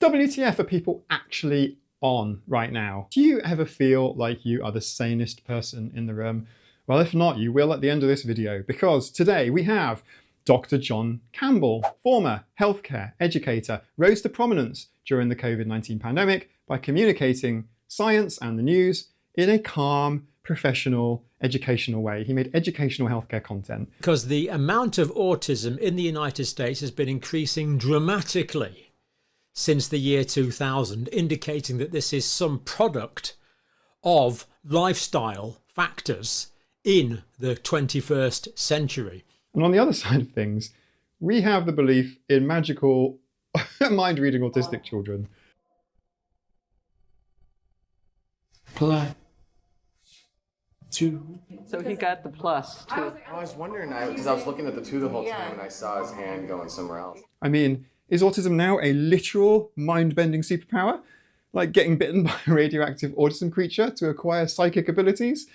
WTF are people actually on right now? Do you ever feel like you are the sanest person in the room? Well, if not, you will at the end of this video, because today we have Dr. John Campbell, former healthcare educator, rose to prominence during the COVID-19 pandemic by communicating science and the news in a calm, professional, educational way. He made educational healthcare content. Because the amount of autism in the United States has been increasing dramatically since the year 2000, indicating that this is some product of lifestyle factors in the 21st century. And on the other side of things, we have the belief in magical mind-reading autistic children. +2. So he got the plus too. I was wondering, because I was looking at the 2 the whole time and I saw his hand going somewhere else. I mean, is autism now a literal mind-bending superpower? Like getting bitten by a radioactive autism creature to acquire psychic abilities?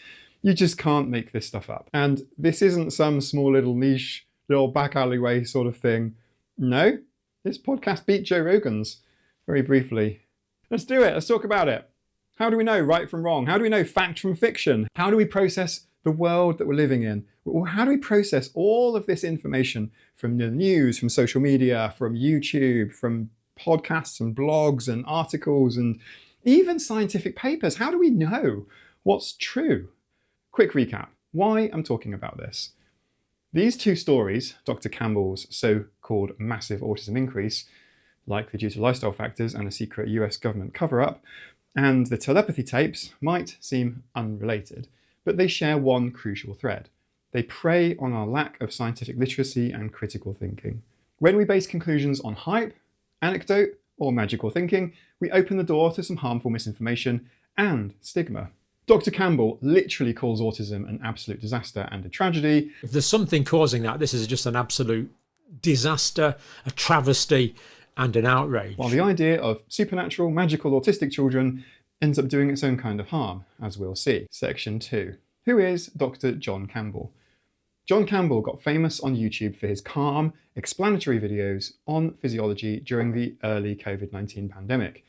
You just can't make this stuff up. And this isn't some small little niche, little back alleyway sort of thing. No, this podcast beat Joe Rogan's, very briefly. Let's do it, let's talk about it. How do we know right from wrong? How do we know fact from fiction? How do we process the world that we're living in? Or how do we process all of this information from the news, from social media, from YouTube, from podcasts and blogs and articles and even scientific papers? How do we know what's true? Quick recap, why I'm talking about this. These 2 stories, Dr. Campbell's so-called massive autism increase, likely due to lifestyle factors and a secret US government cover-up, and the telepathy tapes might seem unrelated, but they share one crucial thread. They prey on our lack of scientific literacy and critical thinking. When we base conclusions on hype, anecdote, or magical thinking, we open the door to some harmful misinformation and stigma. Dr. Campbell literally calls autism an absolute disaster and a tragedy. If there's something causing that, this is just an absolute disaster, a travesty, and an outrage. While the idea of supernatural, magical autistic children ends up doing its own kind of harm, as we'll see. Section 2. Who is Dr. John Campbell? John Campbell got famous on YouTube for his calm, explanatory videos on physiology during the early COVID-19 pandemic.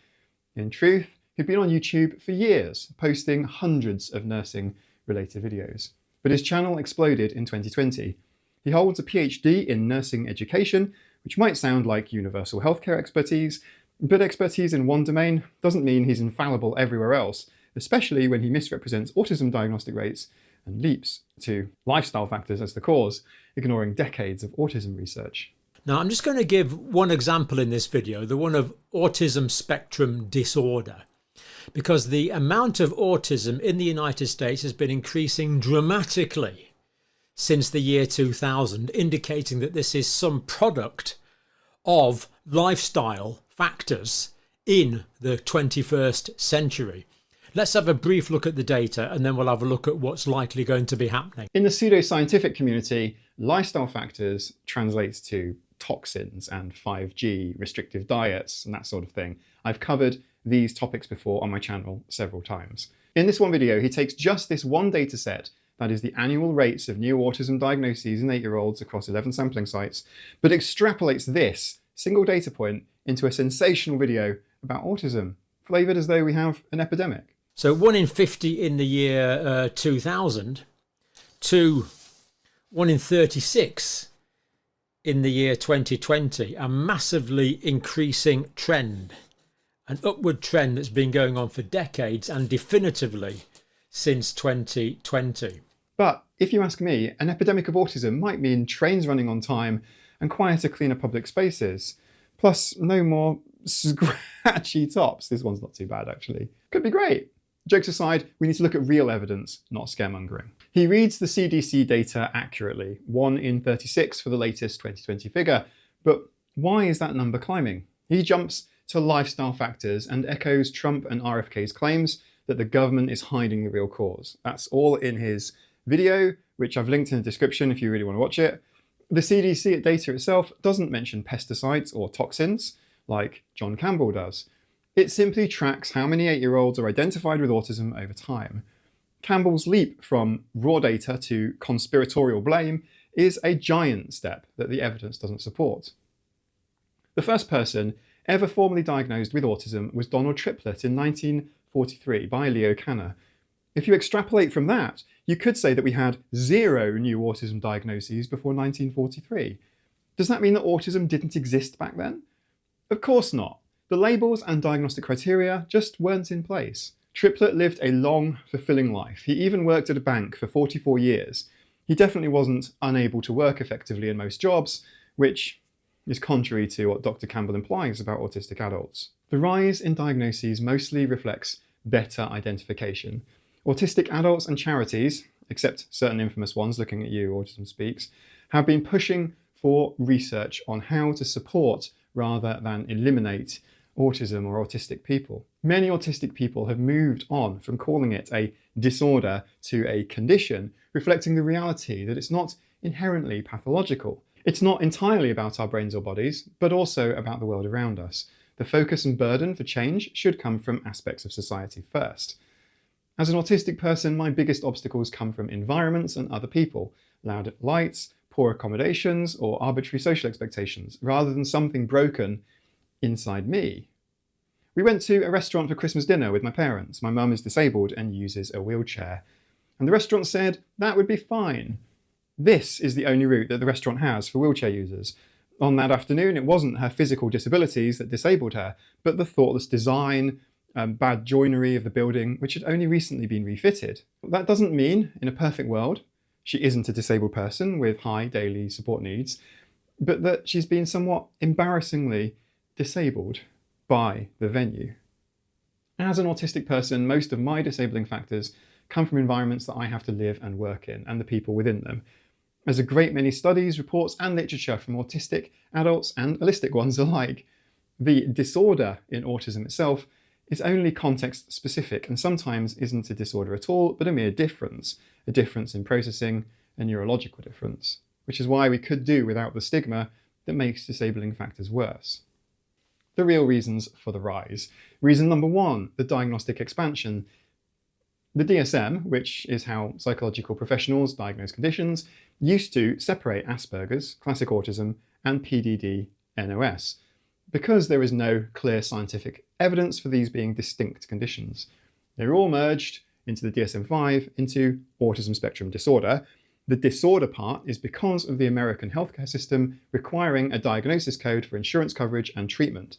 In truth, he'd been on YouTube for years, posting hundreds of nursing-related videos. But his channel exploded in 2020. He holds a PhD in nursing education, which might sound like universal healthcare expertise, but expertise in one domain doesn't mean he's infallible everywhere else, especially when he misrepresents autism diagnostic rates and leaps to lifestyle factors as the cause, ignoring decades of autism research. Now, I'm just going to give one example in this video, the one of autism spectrum disorder, because the amount of autism in the United States has been increasing dramatically since the year 2000, indicating that this is some product of lifestyle factors in the 21st century. Let's have a brief look at the data and then we'll have a look at what's likely going to be happening. In the pseudoscientific community, lifestyle factors translates to toxins and 5G, restrictive diets and that sort of thing. I've covered these topics before on my channel several times. In this one video, he takes just this one data set, that is the annual rates of new autism diagnoses in 8-year-olds across 11 sampling sites, but extrapolates this single data point into a sensational video about autism, flavoured as though we have an epidemic. So 1 in 50 in the year 2000 to 1 in 36 in the year 2020, a massively increasing trend, an upward trend that's been going on for decades and definitively since 2020. But if you ask me, an epidemic of autism might mean trains running on time and quieter, cleaner public spaces, plus no more scratchy tops. This one's not too bad, actually. Could be great. Jokes aside, we need to look at real evidence, not scaremongering. He reads the CDC data accurately, 1 in 36 for the latest 2020 figure. But why is that number climbing? He jumps to lifestyle factors and echoes Trump and RFK's claims that the government is hiding the real cause. That's all in his video, which I've linked in the description if you really want to watch it. The CDC data itself doesn't mention pesticides or toxins like John Campbell does. It simply tracks how many 8-year-olds are identified with autism over time. Campbell's leap from raw data to conspiratorial blame is a giant step that the evidence doesn't support. The first person ever formally diagnosed with autism was Donald Triplett in 1943 by Leo Kanner. If you extrapolate from that, you could say that we had 0 new autism diagnoses before 1943. Does that mean that autism didn't exist back then? Of course not. The labels and diagnostic criteria just weren't in place. Triplett lived a long, fulfilling life. He even worked at a bank for 44 years. He definitely wasn't unable to work effectively in most jobs, which is contrary to what Dr. Campbell implies about autistic adults. The rise in diagnoses mostly reflects better identification. Autistic adults and charities, except certain infamous ones looking at you, Autism Speaks, have been pushing for research on how to support rather than eliminate autism or autistic people. Many autistic people have moved on from calling it a disorder to a condition, reflecting the reality that it's not inherently pathological. It's not entirely about our brains or bodies, but also about the world around us. The focus and burden for change should come from aspects of society first. As an autistic person, my biggest obstacles come from environments and other people, loud lights, poor accommodations, or arbitrary social expectations, rather than something broken inside me. We went to a restaurant for Christmas dinner with my parents. My mum is disabled and uses a wheelchair. And the restaurant said that would be fine. This is the only route that the restaurant has for wheelchair users. On that afternoon, it wasn't her physical disabilities that disabled her, but the thoughtless design, bad joinery of the building, which had only recently been refitted. That doesn't mean, in a perfect world, she isn't a disabled person with high daily support needs, but that she's been somewhat embarrassingly disabled by the venue. As an autistic person, most of my disabling factors come from environments that I have to live and work in, and the people within them. There's a great many studies, reports, and literature from autistic adults and allistic ones alike. The disorder in autism itself is only context specific and sometimes isn't a disorder at all, but a mere difference in processing, a neurological difference, which is why we could do without the stigma that makes disabling factors worse. The real reasons for the rise. Reason number 1, the diagnostic expansion. The DSM, which is how psychological professionals diagnose conditions, used to separate Asperger's, classic autism, and PDD-NOS, because there is no clear scientific evidence for these being distinct conditions. They're all merged into the DSM-5 into autism spectrum disorder. The disorder part is because of the American healthcare system requiring a diagnosis code for insurance coverage and treatment.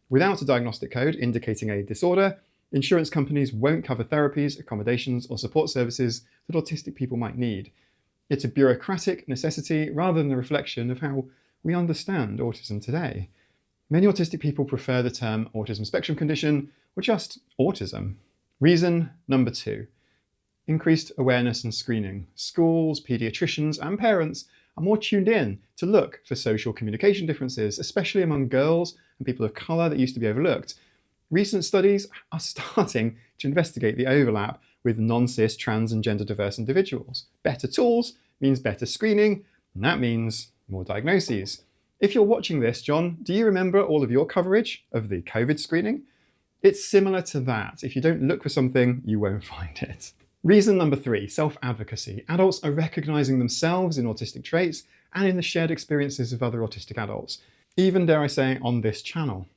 Without a diagnostic code indicating a disorder, insurance companies won't cover therapies, accommodations, or support services that autistic people might need. It's a bureaucratic necessity rather than a reflection of how we understand autism today. Many autistic people prefer the term autism spectrum condition or just autism. Reason number 2, increased awareness and screening. Schools, paediatricians, and parents are more tuned in to look for social communication differences, especially among girls and people of colour that used to be overlooked. Recent studies are starting to investigate the overlap with non-cis, trans, and gender diverse individuals. Better tools means better screening, and that means more diagnoses. If you're watching this, John, do you remember all of your coverage of the COVID screening? It's similar to that. If you don't look for something, you won't find it. Reason number 3, self-advocacy. Adults are recognising themselves in autistic traits and in the shared experiences of other autistic adults, even, dare I say, on this channel.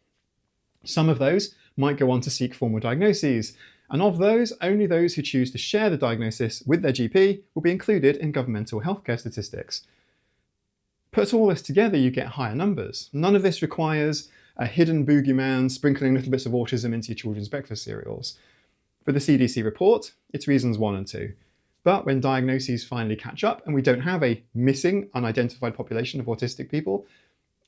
Some of those might go on to seek formal diagnoses, and of those, only those who choose to share the diagnosis with their GP will be included in governmental healthcare statistics. Put all this together, you get higher numbers. None of this requires a hidden boogeyman sprinkling little bits of autism into your children's breakfast cereals. For the CDC report, it's reasons 1 and 2. But when diagnoses finally catch up and we don't have a missing, unidentified population of autistic people,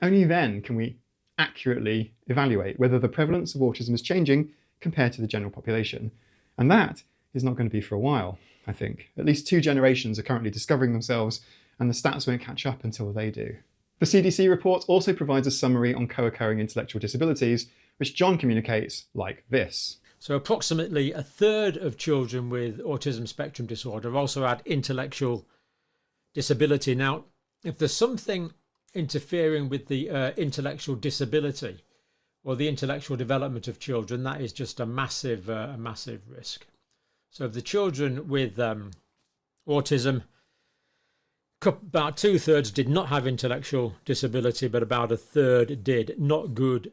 only then can we accurately evaluate whether the prevalence of autism is changing compared to the general population. And that is not going to be for a while, I think. At least 2 generations are currently discovering themselves, and the stats won't catch up until they do. The CDC report also provides a summary on co-occurring intellectual disabilities, which John communicates like this. So approximately a third of children with autism spectrum disorder also had intellectual disability. Now, if there's something interfering with the intellectual disability or the intellectual development of children, that is just a massive risk. So of the children with autism, about 2/3 did not have intellectual disability, but about a third did. Not good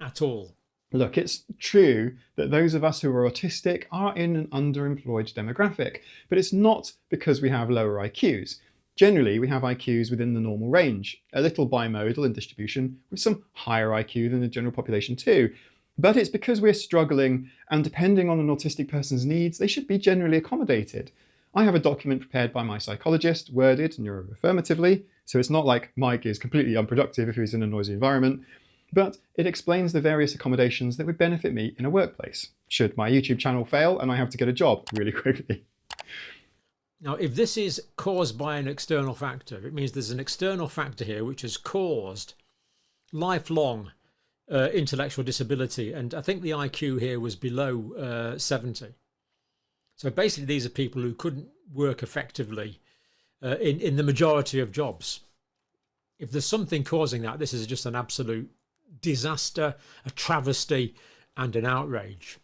at all. Look, it's true that those of us who are autistic are in an underemployed demographic, but it's not because we have lower IQs. Generally, we have IQs within the normal range, a little bimodal in distribution, with some higher IQ than the general population too. But it's because we're struggling, and depending on an autistic person's needs, they should be generally accommodated. I have a document prepared by my psychologist, worded neuroaffirmatively, so it's not like Mike is completely unproductive if he's in a noisy environment, but it explains the various accommodations that would benefit me in a workplace, should my YouTube channel fail and I have to get a job really quickly. Now, if this is caused by an external factor, it means there's an external factor here which has caused lifelong intellectual disability. And I think the IQ here was below 70. So basically, these are people who couldn't work effectively in the majority of jobs. If there's something causing that, this is just an absolute disaster, a travesty, and an outrage.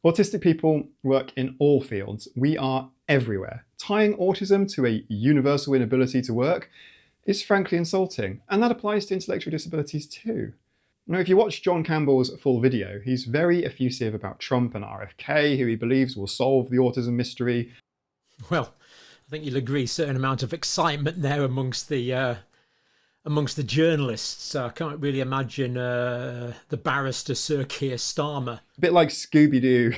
Autistic people work in all fields. We are everywhere. Tying autism to a universal inability to work is frankly insulting, and that applies to intellectual disabilities too. Now, if you watch John Campbell's full video, he's very effusive about Trump and RFK, who he believes will solve the autism mystery. Well, I think you'll agree, certain amount of excitement there amongst the journalists. I can't really imagine the barrister Sir Keir Starmer. A bit like Scooby-Doo.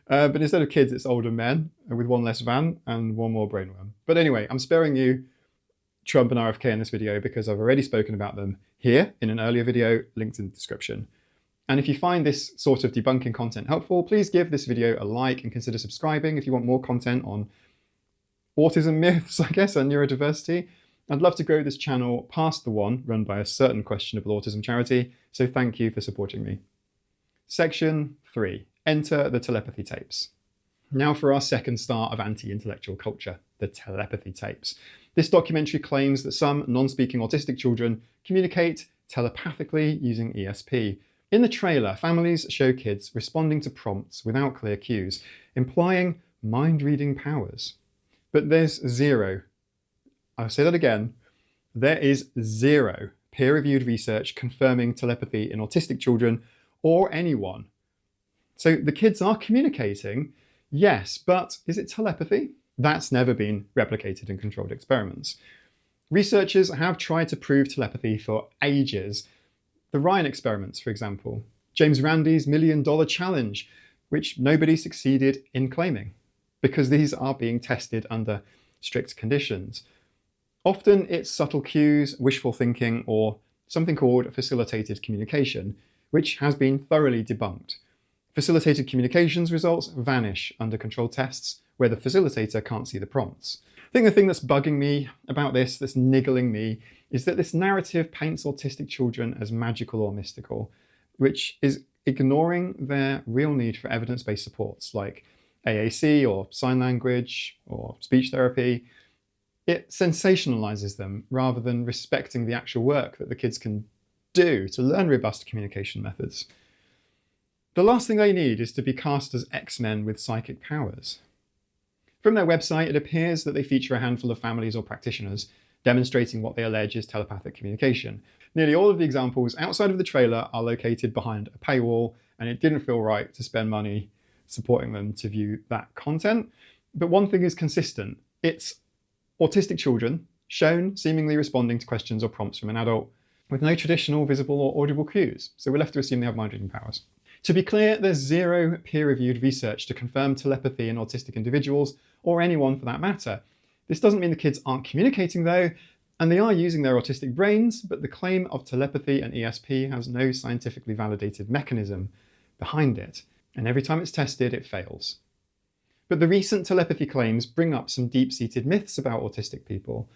But instead of kids, it's older men with one less van and one more brainworm. But anyway, I'm sparing you Trump and RFK in this video because I've already spoken about them here in an earlier video linked in the description. And if you find this sort of debunking content helpful, please give this video a like and consider subscribing if you want more content on autism myths, I guess, and neurodiversity. I'd love to grow this channel past the one run by a certain questionable autism charity, so thank you for supporting me. Section 3. Enter the Telepathy Tapes. Now for our second star of anti-intellectual culture, the Telepathy Tapes. This documentary claims that some non-speaking autistic children communicate telepathically using ESP. In the trailer, families show kids responding to prompts without clear cues, implying mind-reading powers. But there's zero, I'll say that again, there is zero peer-reviewed research confirming telepathy in autistic children or anyone. So the kids are communicating, yes, but is it telepathy? That's never been replicated in controlled experiments. Researchers have tried to prove telepathy for ages. The Ryan experiments, for example, James Randi's $1 million challenge, which nobody succeeded in claiming, because these are being tested under strict conditions. Often it's subtle cues, wishful thinking, or something called facilitated communication, which has been thoroughly debunked. Facilitated communications results vanish under controlled tests where the facilitator can't see the prompts. I think the thing that's bugging me about this, that's niggling me, is that this narrative paints autistic children as magical or mystical, which is ignoring their real need for evidence-based supports like AAC or sign language or speech therapy. It sensationalizes them rather than respecting the actual work that the kids can do to learn robust communication methods. The last thing they need is to be cast as X-Men with psychic powers. From their website, it appears that they feature a handful of families or practitioners demonstrating what they allege is telepathic communication. Nearly all of the examples outside of the trailer are located behind a paywall, and it didn't feel right to spend money supporting them to view that content. But one thing is consistent. It's autistic children shown seemingly responding to questions or prompts from an adult with no traditional visible or audible cues. So we're left to assume they have mind-reading powers. To be clear, there's zero peer-reviewed research to confirm telepathy in autistic individuals, or anyone for that matter. This doesn't mean the kids aren't communicating though, and they are using their autistic brains, but the claim of telepathy and ESP has no scientifically validated mechanism behind it, and every time it's tested, it fails. But the recent telepathy claims bring up some deep-seated myths about autistic people.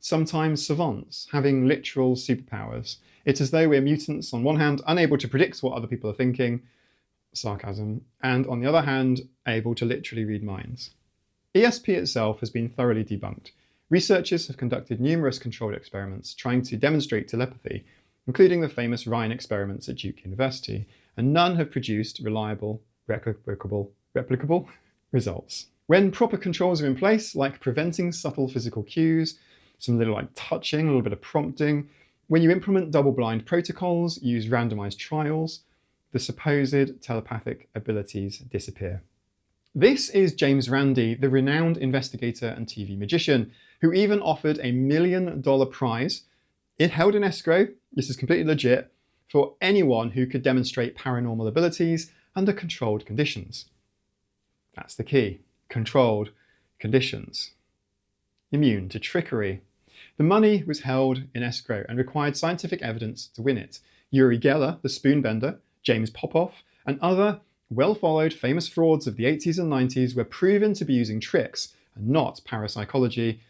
Sometimes savants, having literal superpowers. It's as though we're mutants on one hand, unable to predict what other people are thinking, sarcasm, and on the other hand, able to literally read minds. ESP itself has been thoroughly debunked. Researchers have conducted numerous controlled experiments trying to demonstrate telepathy, including the famous Ryan experiments at Duke University, and none have produced reliable, replicable results. When proper controls are in place, like preventing subtle physical cues, some little like touching, a little bit of prompting, When you implement double-blind protocols, use randomized trials, the supposed telepathic abilities disappear. This is James Randi, the renowned investigator and TV magician, who even offered a $1 million prize, it held in escrow, this is completely legit, for anyone who could demonstrate paranormal abilities under controlled conditions. That's the key, controlled conditions. Immune to trickery. The money was held in escrow and required scientific evidence to win it. Uri Geller, the spoonbender, James Popoff, and other well-followed famous frauds of the 80s and 90s were proven to be using tricks and not parapsychology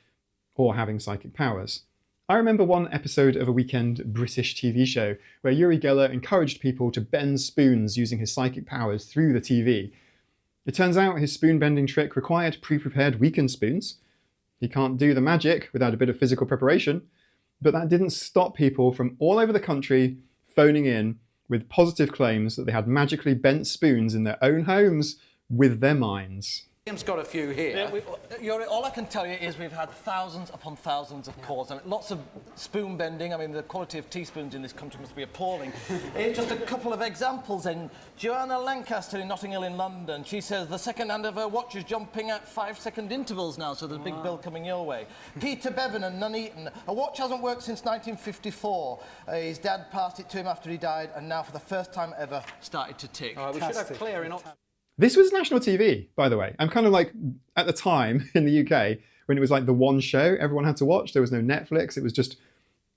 or having psychic powers. I remember one episode of a weekend British TV show where Uri Geller encouraged people to bend spoons using his psychic powers through the TV. It turns out his spoon bending trick required pre-prepared weakened spoons. He can't do the magic without a bit of physical preparation, but that didn't stop people from all over the country phoning in with positive claims that they had magically bent spoons in their own homes with their minds. Liam's got a few here. All I can tell you is we've had thousands upon thousands of calls. I mean, lots of spoon bending. I mean, the quality of teaspoons in this country must be appalling. Here's just a couple of examples. In Joanna Lancaster in Notting Hill in London, she says the second hand of her watch is jumping at 5-second intervals now, so there's a big bill coming your way. Peter Bevan and Nuneaton, a watch hasn't worked since 1954. His dad passed it to him after he died, and now for the first time ever started to tick. We should have clear in Oxford. This was national TV, by the way. I'm kind of like, at the time in the UK, when it was like the one show everyone had to watch, there was no Netflix, it was just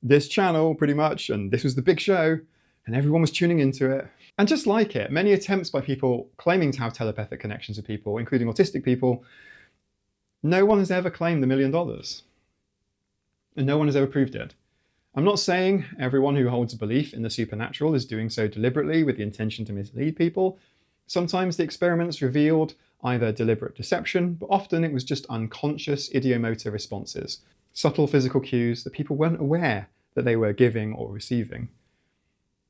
this channel pretty much, and this was the big show, and everyone was tuning into it. And just like it, many attempts by people claiming to have telepathic connections with people, including autistic people, no one has ever claimed $1 million. And no one has ever proved it. I'm not saying everyone who holds a belief in the supernatural is doing so deliberately with the intention to mislead people. Sometimes the experiments revealed either deliberate deception, but often it was just unconscious ideomotor responses, subtle physical cues that people weren't aware that they were giving or receiving.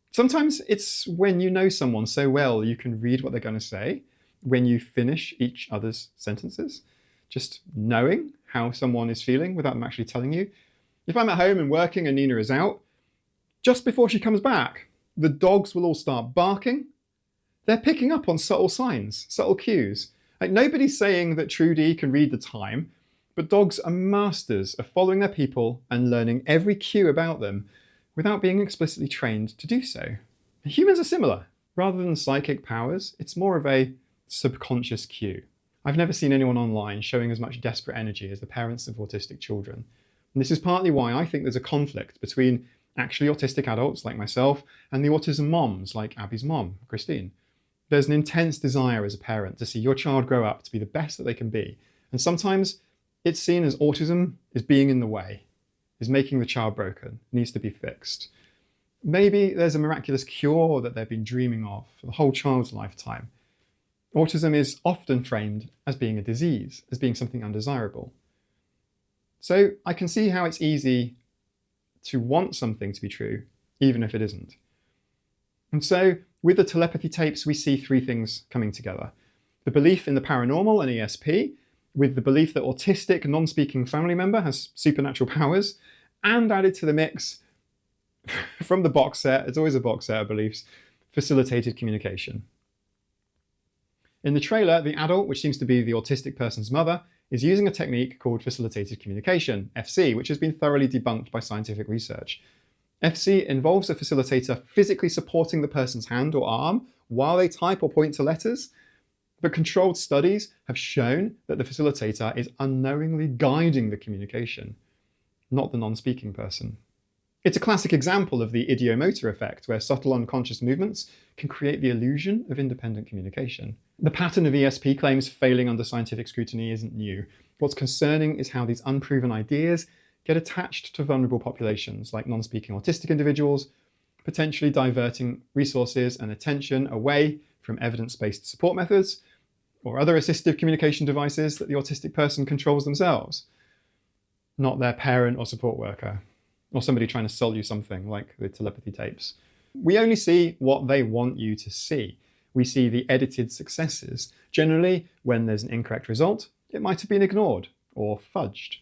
Sometimes it's when you know someone so well you can read what they're going to say when you finish each other's sentences, just knowing how someone is feeling without them actually telling you. If I'm at home and working and Nina is out, just before she comes back, the dogs will all start barking. They're picking up on subtle signs, subtle cues. Like, nobody's saying that Trudy can read the time, but dogs are masters of following their people and learning every cue about them without being explicitly trained to do so. Humans are similar. Rather than psychic powers, it's more of a subconscious cue. I've never seen anyone online showing as much desperate energy as the parents of autistic children. And this is partly why I think there's a conflict between actually autistic adults like myself and the autism moms like Abby's mom, Christine. There's an intense desire as a parent to see your child grow up to be the best that they can be. And sometimes it's seen as autism is being in the way, is making the child broken, needs to be fixed. Maybe there's a miraculous cure that they've been dreaming of for the whole child's lifetime. Autism is often framed as being a disease, as being something undesirable. So I can see how it's easy to want something to be true, even if it isn't. And so with the telepathy tapes, we see three things coming together. The belief in the paranormal and ESP, with the belief that autistic non-speaking family member has supernatural powers, and added to the mix from the box set, it's always a box set of beliefs, facilitated communication. In the trailer, the adult, which seems to be the autistic person's mother, is using a technique called facilitated communication, FC, which has been thoroughly debunked by scientific research. FC involves a facilitator physically supporting the person's hand or arm while they type or point to letters, but controlled studies have shown that the facilitator is unknowingly guiding the communication, not the non-speaking person. It's a classic example of the ideomotor effect, where subtle unconscious movements can create the illusion of independent communication. The pattern of ESP claims failing under scientific scrutiny isn't new. What's concerning is how these unproven ideas get attached to vulnerable populations like non-speaking autistic individuals, potentially diverting resources and attention away from evidence-based support methods or other assistive communication devices that the autistic person controls themselves, not their parent or support worker, or somebody trying to sell you something like the telepathy tapes. We only see what they want you to see. We see the edited successes. Generally, when there's an incorrect result, it might have been ignored or fudged.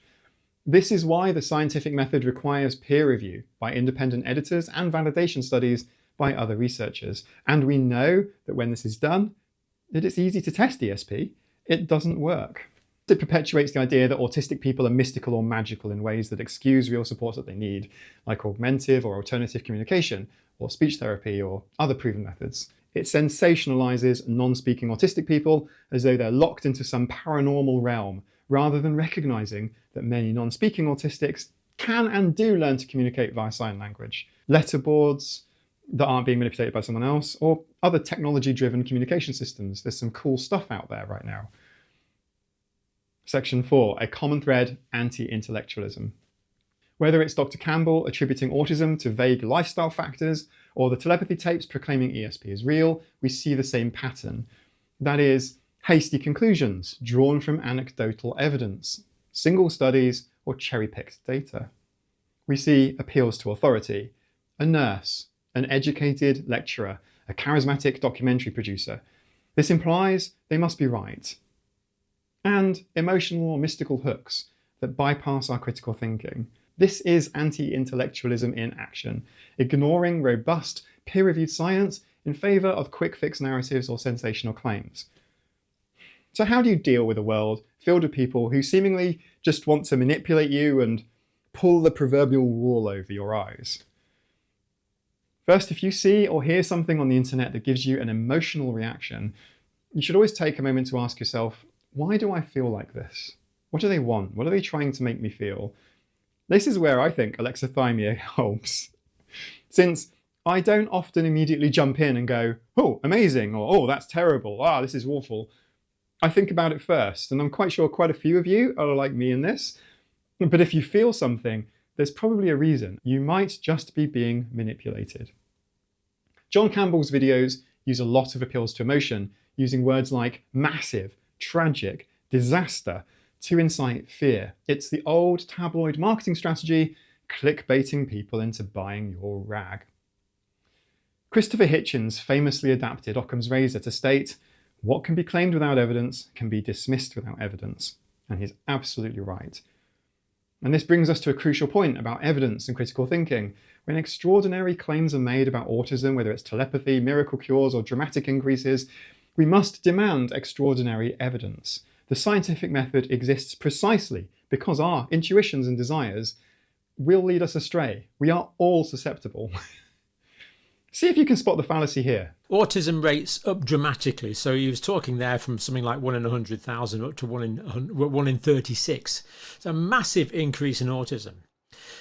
This is why the scientific method requires peer review by independent editors and validation studies by other researchers. And we know that when this is done, that it's easy to test ESP. It doesn't work. It perpetuates the idea that autistic people are mystical or magical in ways that excuse real support that they need, like augmentative or alternative communication, or speech therapy, or other proven methods. It sensationalizes non-speaking autistic people as though they're locked into some paranormal realm, rather than recognizing that many non-speaking autistics can and do learn to communicate via sign language. Letterboards that aren't being manipulated by someone else, or other technology-driven communication systems. There's some cool stuff out there right now. Section 4, a common thread, anti-intellectualism. Whether it's Dr. Campbell attributing autism to vague lifestyle factors, or the telepathy tapes proclaiming ESP is real, we see the same pattern. That is, hasty conclusions drawn from anecdotal evidence, single studies, or cherry-picked data. We see appeals to authority, a nurse, an educated lecturer, a charismatic documentary producer. This implies they must be right. And emotional or mystical hooks that bypass our critical thinking. This is anti-intellectualism in action, ignoring robust, peer-reviewed science in favour of quick-fix narratives or sensational claims. So how do you deal with a world filled with people who seemingly just want to manipulate you and pull the proverbial wool over your eyes? First, if you see or hear something on the internet that gives you an emotional reaction, you should always take a moment to ask yourself, why do I feel like this? What do they want? What are they trying to make me feel? This is where I think alexithymia helps. Since I don't often immediately jump in and go, oh, amazing, or oh, that's terrible, this is awful. I think about it first, and I'm quite sure quite a few of you are like me in this. But if you feel something, there's probably a reason. You might just be being manipulated. John Campbell's videos use a lot of appeals to emotion, using words like massive, tragic, disaster to incite fear. It's the old tabloid marketing strategy, clickbaiting people into buying your rag. Christopher Hitchens famously adapted Occam's razor to state, what can be claimed without evidence can be dismissed without evidence. And he's absolutely right. And this brings us to a crucial point about evidence and critical thinking. When extraordinary claims are made about autism, whether it's telepathy, miracle cures, or dramatic increases, we must demand extraordinary evidence. The scientific method exists precisely because our intuitions and desires will lead us astray. We are all susceptible. See if you can spot the fallacy here. Autism rates up dramatically. So he was talking there from something like 1 in 100,000 up to 1 in 36. It's a massive increase in autism.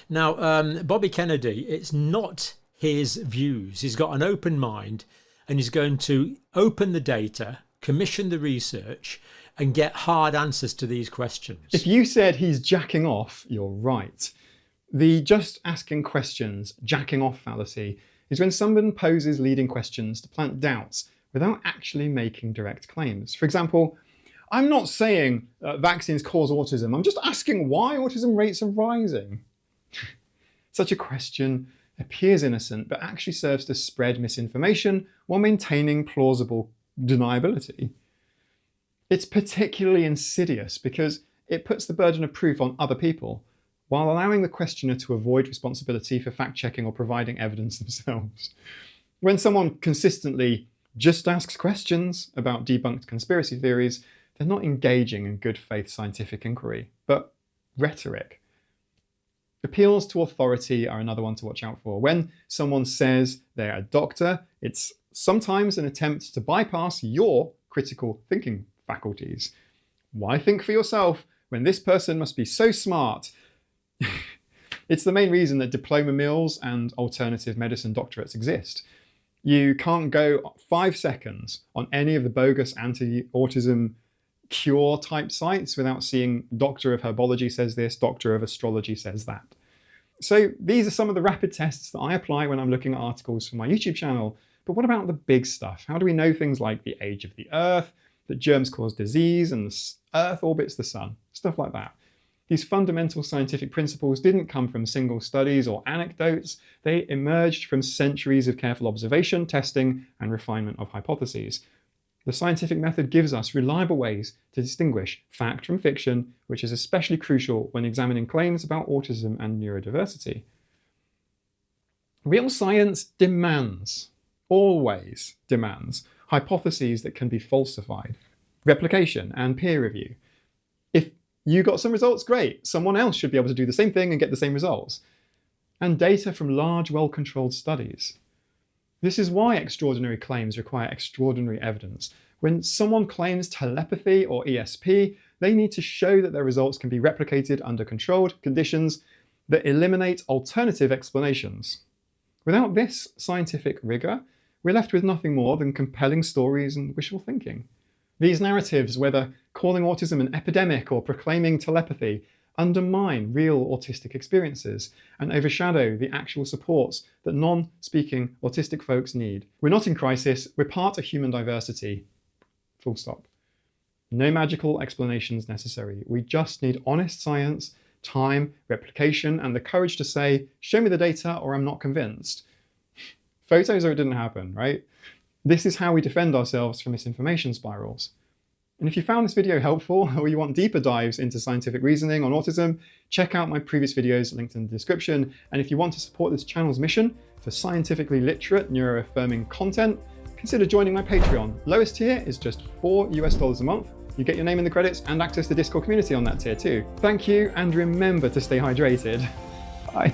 Now, Bobby Kennedy, it's not his views. He's got an open mind and he's going to open the data, commission the research, and get hard answers to these questions. If you said he's jacking off, you're right. The just asking questions, jacking off fallacy is when someone poses leading questions to plant doubts without actually making direct claims. For example, I'm not saying vaccines cause autism, I'm just asking why autism rates are rising. Such a question appears innocent, but actually serves to spread misinformation while maintaining plausible deniability. It's particularly insidious because it puts the burden of proof on other people, while allowing the questioner to avoid responsibility for fact-checking or providing evidence themselves. When someone consistently just asks questions about debunked conspiracy theories, they're not engaging in good faith scientific inquiry, but rhetoric. Appeals to authority are another one to watch out for. When someone says they're a doctor, it's sometimes an attempt to bypass your critical thinking faculties. Why think for yourself when this person must be so smart? It's the main reason that diploma mills and alternative medicine doctorates exist. You can't go 5 seconds on any of the bogus anti-autism cure type sites without seeing Doctor of Herbology says this, Doctor of Astrology says that. So these are some of the rapid tests that I apply when I'm looking at articles for my YouTube channel. But what about the big stuff? How do we know things like the age of the Earth, that germs cause disease, and the Earth orbits the sun? Stuff like that. These fundamental scientific principles didn't come from single studies or anecdotes. They emerged from centuries of careful observation, testing, and refinement of hypotheses. The scientific method gives us reliable ways to distinguish fact from fiction, which is especially crucial when examining claims about autism and neurodiversity. Real science demands, always demands, hypotheses that can be falsified, replication and peer review. If you got some results, great. Someone else should be able to do the same thing and get the same results. And data from large, well-controlled studies. This is why extraordinary claims require extraordinary evidence. When someone claims telepathy or ESP, they need to show that their results can be replicated under controlled conditions that eliminate alternative explanations. Without this scientific rigor, we're left with nothing more than compelling stories and wishful thinking. These narratives, whether calling autism an epidemic or proclaiming telepathy, undermine real autistic experiences and overshadow the actual supports that non-speaking autistic folks need. We're not in crisis, we're part of human diversity. Full stop. No magical explanations necessary. We just need honest science, time, replication, and the courage to say, show me the data or I'm not convinced. Photos or it didn't happen, right? This is how we defend ourselves from misinformation spirals. And if you found this video helpful or you want deeper dives into scientific reasoning on autism, check out my previous videos linked in the description. And if you want to support this channel's mission for scientifically literate, neuro-affirming content, consider joining my Patreon. Lowest tier is just $4 a month. You get your name in the credits and access to the Discord community on that tier too. Thank you, and remember to stay hydrated. Bye.